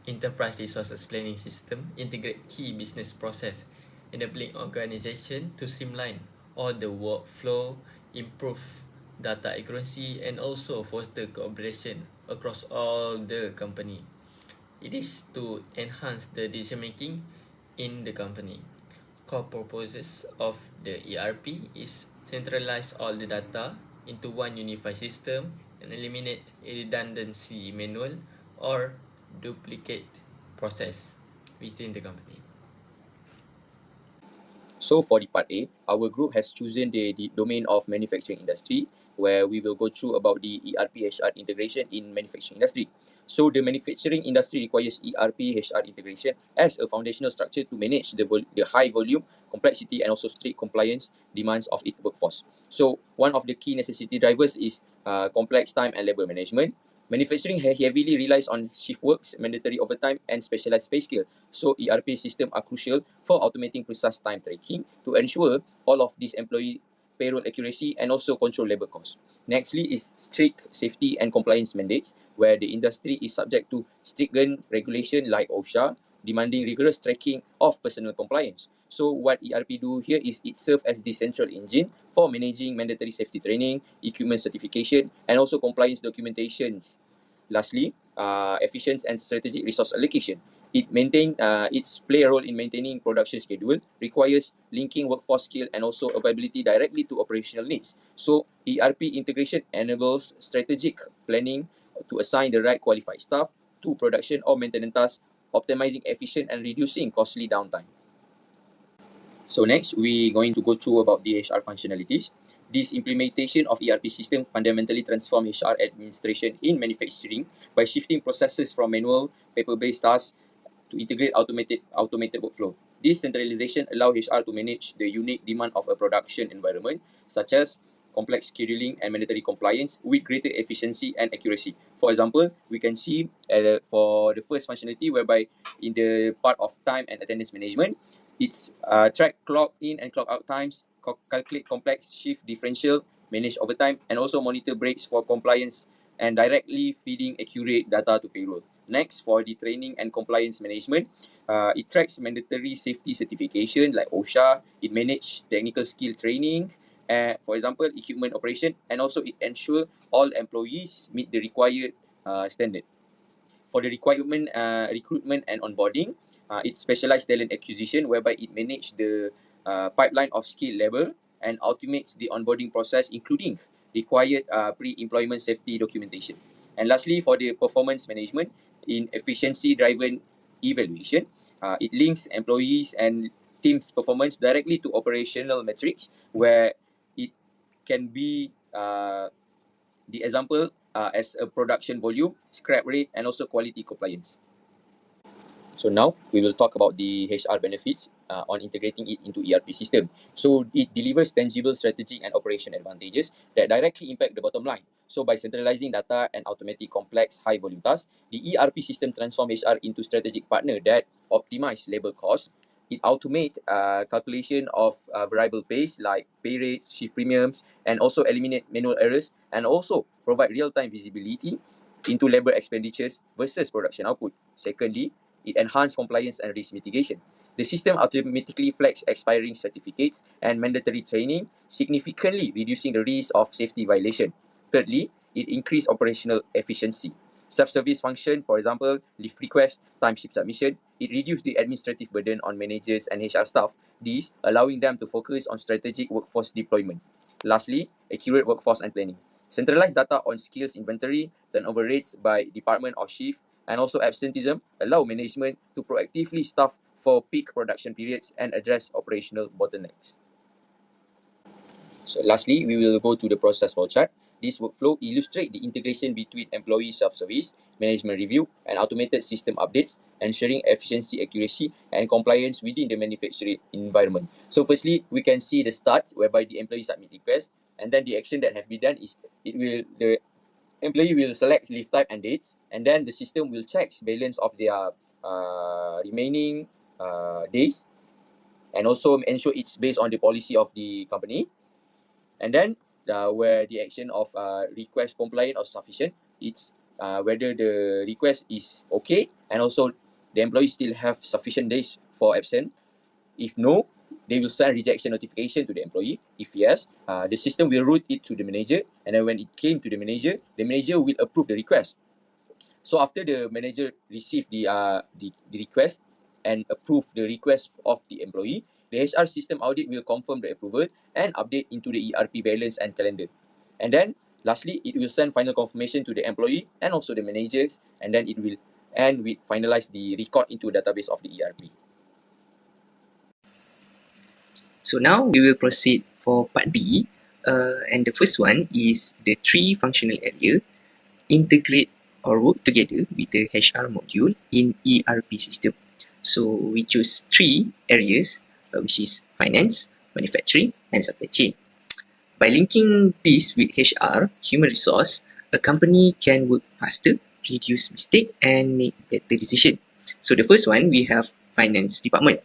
Enterprise Resources Planning System integrate key business process, enabling organization to streamline all the workflow, improve data accuracy, and also foster cooperation across all the company. It is to enhance the decision making in the company. Core purposes of the ERP is centralize all the data into one unified system and eliminate redundancy manual or duplicate process within the company. So for the part A, our group has chosen the domain of manufacturing industry, where we will go through about the ERP HR integration in manufacturing industry. So the manufacturing industry requires ERP HR integration as a foundational structure to manage the high volume, complexity, and also strict compliance demands of its workforce. So one of the key necessity drivers is complex time and labor management. Manufacturing heavily relies on shift works, mandatory overtime, and specialized pay scale. So ERP systems are crucial for automating precise time tracking to ensure all of these employee payroll accuracy and also control labor costs. Nextly is strict safety and compliance mandates, where the industry is subject to stringent regulation like OSHA, demanding rigorous tracking of personal compliance. So what ERP do here is it serves as the central engine for managing mandatory safety training, equipment certification, and also compliance documentations. Lastly, efficient and strategic resource allocation. Its play a role in maintaining production schedule, requires linking workforce skill and also availability directly to operational needs. So ERP integration enables strategic planning to assign the right qualified staff to production or maintenance tasks, optimizing efficient and reducing costly downtime. So next, we're going to go through about the HR functionalities. This implementation of ERP system fundamentally transform HR administration in manufacturing by shifting processes from manual, paper-based tasks to integrate automated workflow. This centralization allows HR to manage the unique demand of a production environment, such as complex scheduling and mandatory compliance with greater efficiency and accuracy. For example, we can see for the first functionality, whereby in the part of time and attendance management, it's track clock in and clock out times, calculate complex shift differential, manage overtime, and also monitor breaks for compliance and directly feeding accurate data to payroll. Next, for the training and compliance management, it tracks mandatory safety certification like OSHA, it manages technical skill training, for example, equipment operation, and also it ensures all employees meet the required standard. For the recruitment and onboarding, it's specialized talent acquisition, whereby it manages the pipeline of skilled labor and automates the onboarding process, including required pre-employment safety documentation. And lastly, for the performance management, in efficiency-driven evaluation, it links employees and teams' performance directly to operational metrics, where it can be the example as a production volume, scrap rate, and also quality compliance. So now we will talk about the HR benefits on integrating it into ERP system. So it delivers tangible strategic and operation advantages that directly impact the bottom line. So by centralizing data and automating complex high volume tasks, the ERP system transforms HR into strategic partner that optimize labor costs. It automate calculation of variable pays like pay rates, shift premiums, and also eliminate manual errors, and also provide real-time visibility into labor expenditures versus production output. Secondly, it enhances compliance and risk mitigation. The system automatically flags expiring certificates and mandatory training, significantly reducing the risk of safety violation. Thirdly, it increases operational efficiency. Self-service function, for example, leave request, timesheet submission, it reduces the administrative burden on managers and HR staff, this allowing them to focus on strategic workforce deployment. Lastly, accurate workforce and planning. Centralized data on skills inventory, turnover rates by department or shift, and also absenteeism allow management to proactively staff for peak production periods and address operational bottlenecks. So lastly, we will go to the process flow chart. This workflow illustrates the integration between employee self-service, management review, and automated system updates, ensuring efficiency, accuracy, and compliance within the manufacturing environment. So firstly, we can see the start, whereby the employee submit request, and then the action that has been done is the employee will select leave type and dates, and then the system will check balance of their remaining days, and also ensure it's based on the policy of the company. And then where the action of request compliant or sufficient, it's whether the request is okay, and also the employee still have sufficient days for absent. If no, they will send rejection notification to the employee. If yes, the system will route it to the manager, and then when it came to the manager will approve the request. So after the manager receive the request and approve the request of the employee, the HR system audit will confirm the approval and update into the ERP balance and calendar. And then lastly, it will send final confirmation to the employee and also the managers, and then it will end with finalize the record into database of the ERP. So now we will proceed for part B, and the first one is the three functional area integrate or work together with the HR module in ERP system. So we choose three areas, which is finance, manufacturing, and supply chain. By linking this with HR, human resource, a company can work faster, reduce mistake, and make better decision. So the first one, we have finance department.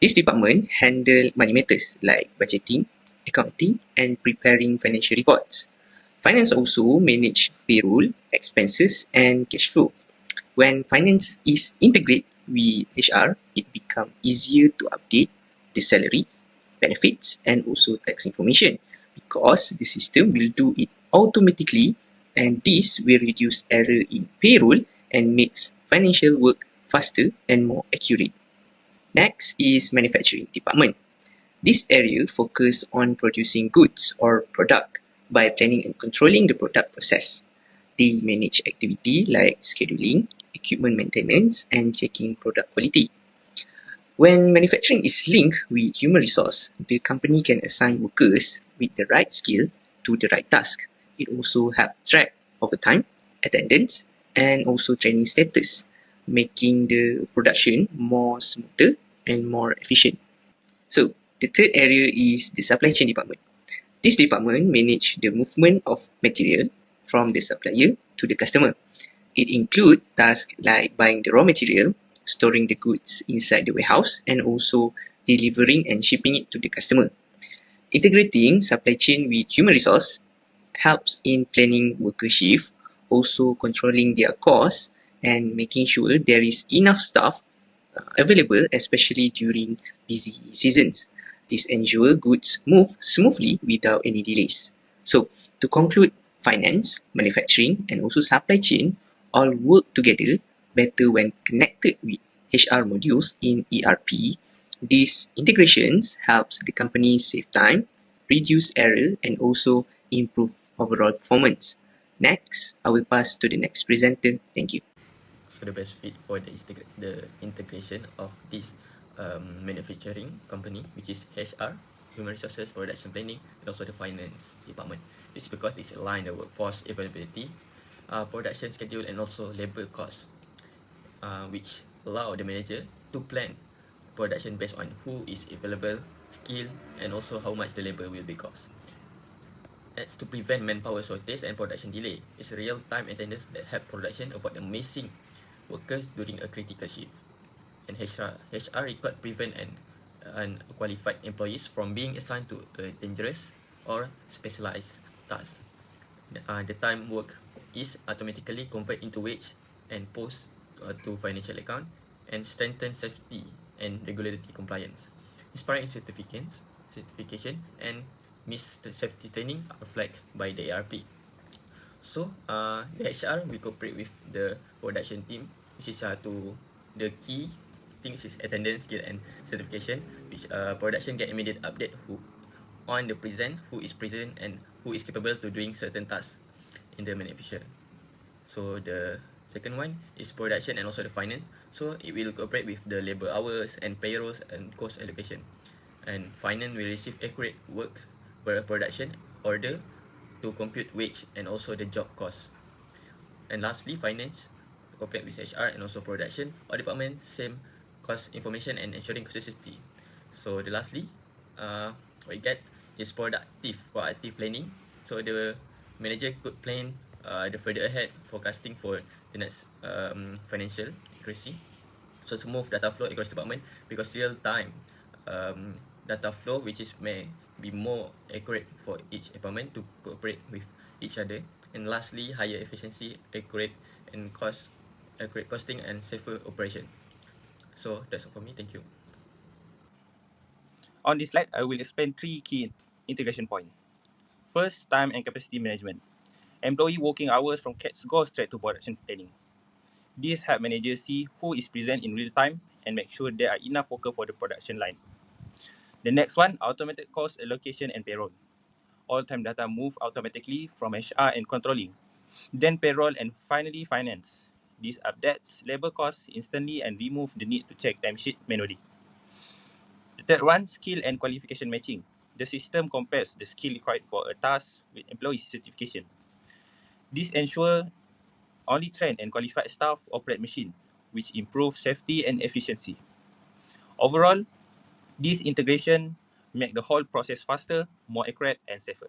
This department handle money matters like budgeting, accounting, and preparing financial reports. Finance also manage payroll, expenses, and cash flow. When finance is integrated with HR, it becomes easier to update the salary, benefits, and also tax information because the system will do it automatically, and this will reduce error in payroll and makes financial work faster and more accurate. Next is manufacturing department. This area focus on producing goods or product by planning and controlling the product process. They manage activity like scheduling, equipment maintenance, and checking product quality. When manufacturing is linked with human resource, the company can assign workers with the right skill to the right task. It also helps track overtime, attendance, and also training status, making the production more smoother and more efficient. So the third area is the supply chain department. This department manage the movement of material from the supplier to the customer. It includes tasks like buying the raw material, storing the goods inside the warehouse, and also delivering and shipping it to the customer. Integrating supply chain with human resource helps in planning worker shift, also controlling their costs, and making sure there is enough staff available, especially during busy seasons. This ensures goods move smoothly without any delays. So, to conclude, finance, manufacturing, and also supply chain all work together better when connected with HR modules in ERP. These integrations helps the company save time, reduce error, and also improve overall performance. Next, I will pass to the next presenter. Thank you. So the best fit for the integration of this manufacturing company, which is HR, human resources, production planning, and also the finance department. This is because it's aligned the workforce availability, production schedule, and also labor costs, which allow the manager to plan production based on who is available, skill, and also how much the labor will be cost. That's to prevent manpower shortage and production delay. It's real-time attendance that help production avoid missing workers during a critical shift. And HR record prevent unqualified employees from being assigned to a dangerous or specialized task. The time work is automatically converted into wage and post to financial account, and strengthen safety and regularity compliance. Inspiring certification and safety training are flagged by the ARP. So the HR will cooperate with the production team, which is to the key things is attendance, skill, and certification, which production get immediate update who is present, and who is capable to doing certain tasks in the manufacture. So the second one is production and also the finance. So it will cooperate with the labor hours and payrolls and cost allocation. And finance will receive accurate work per production order to compute wage and also the job cost. And lastly, finance cooperate with HR and also production or department, same cost information and ensuring consistency. So the lastly, what you get is proactive planning. So the manager could plan the further ahead forecasting for the next financial accuracy. So smooth data flow across department, because real time data flow, which is may be more accurate for each department to cooperate with each other. And lastly, higher efficiency, accurate costing, and safer operation. So that's all for me. Thank you. On this slide, I will explain three key integration points. First, time and capacity management. Employee working hours from CATS go straight to production planning. This helps managers see who is present in real time and make sure there are enough workers for the production line. The next one, automated cost allocation and payroll. All time data move automatically from HR and controlling, then payroll, and finally finance. This updates labor costs instantly and remove the need to check timesheet manually. The third one, skill and qualification matching. The system compares the skill required for a task with employee certification. This ensures only trained and qualified staff operate machine, which improves safety and efficiency. Overall, this integration make the whole process faster, more accurate, and safer.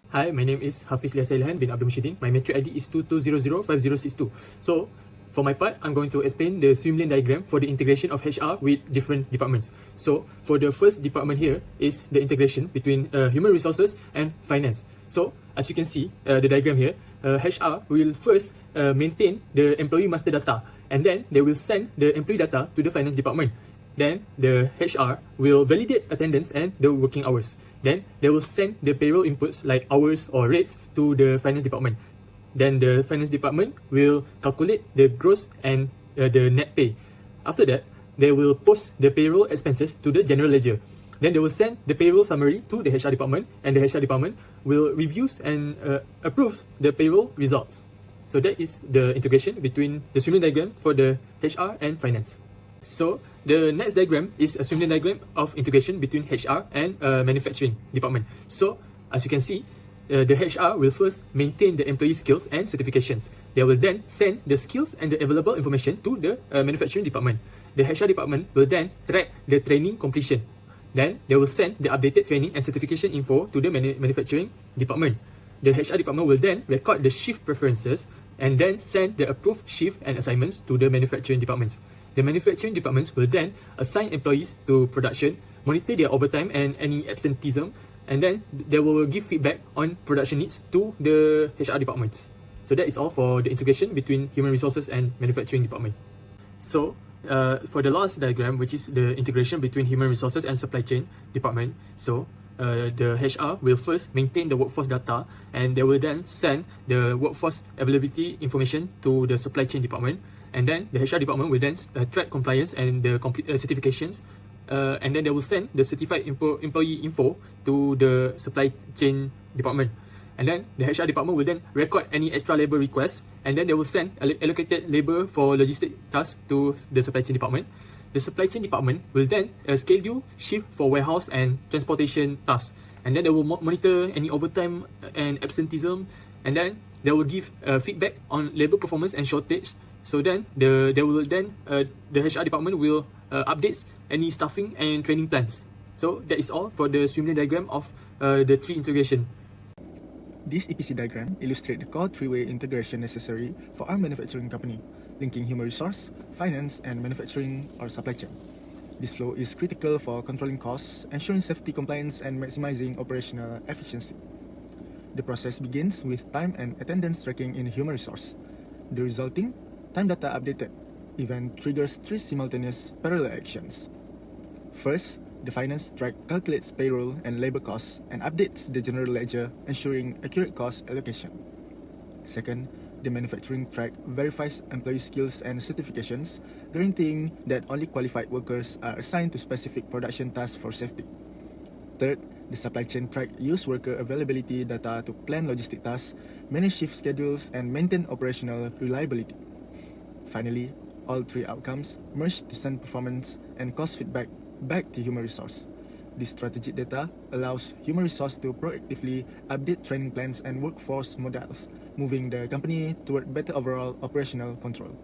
Hi, my name is Hafiz Liasa Ilhan bin Abdul Mushidin. My metric ID is 22005062. So, for my part, I'm going to explain the swim lane diagram for the integration of HR with different departments. So, for the first department here is the integration between human resources and finance. So, as you can see, the diagram here, HR will first maintain the employee master data, and then they will send the employee data to the finance department. Then the HR will validate attendance and the working hours. Then they will send the payroll inputs like hours or rates to the finance department. Then the finance department will calculate the gross and the net pay. After that, they will post the payroll expenses to the general ledger. Then they will send the payroll summary to the HR department, and the HR department will review and approve the payroll results. So that is the integration between the swim lane diagram for the HR and finance. So the next diagram is a swim lane diagram of integration between HR and manufacturing department. So as you can see, the HR will first maintain the employee skills and certifications. They will then send the skills and the available information to the manufacturing department. The HR department will then track the training completion. Then they will send the updated training and certification info to the manufacturing department. The HR department will then record the shift preferences and then send the approved shift and assignments to the manufacturing departments. The manufacturing departments will then assign employees to production, monitor their overtime and any absenteeism, and then they will give feedback on production needs to the HR departments. So that is all for the integration between human resources and manufacturing department. So for the last diagram, which is the integration between human resources and supply chain department, so the HR will first maintain the workforce data, and they will then send the workforce availability information to the supply chain department, and then the HR department will then track compliance and the certifications, and then they will send the certified employee info to the supply chain department. And then the HR department will then record any extra labor requests, and then they will send allocated labor for logistic tasks to the supply chain department. The supply chain department will then schedule shift for warehouse and transportation tasks, and then they will monitor any overtime and absenteeism, and then they will give feedback on labor performance and shortage. So then the HR department will update any staffing and training plans. So that is all for the swim lane diagram of the three integration. This EPC diagram illustrates the core three-way integration necessary for our manufacturing company, linking human resource, finance, and manufacturing or supply chain. This flow is critical for controlling costs, ensuring safety compliance, and maximizing operational efficiency. The process begins with time and attendance tracking in human resource. The resulting time data updated event triggers three simultaneous parallel actions. First, the finance track calculates payroll and labor costs and updates the general ledger, ensuring accurate cost allocation. Second, the manufacturing track verifies employee skills and certifications, guaranteeing that only qualified workers are assigned to specific production tasks for safety. Third, the supply chain track uses worker availability data to plan logistic tasks, manage shift schedules, and maintain operational reliability. Finally, all three outcomes merge to send performance and cost feedback back to human resource. This strategic data allows human resource to proactively update training plans and workforce models, moving the company toward better overall operational control.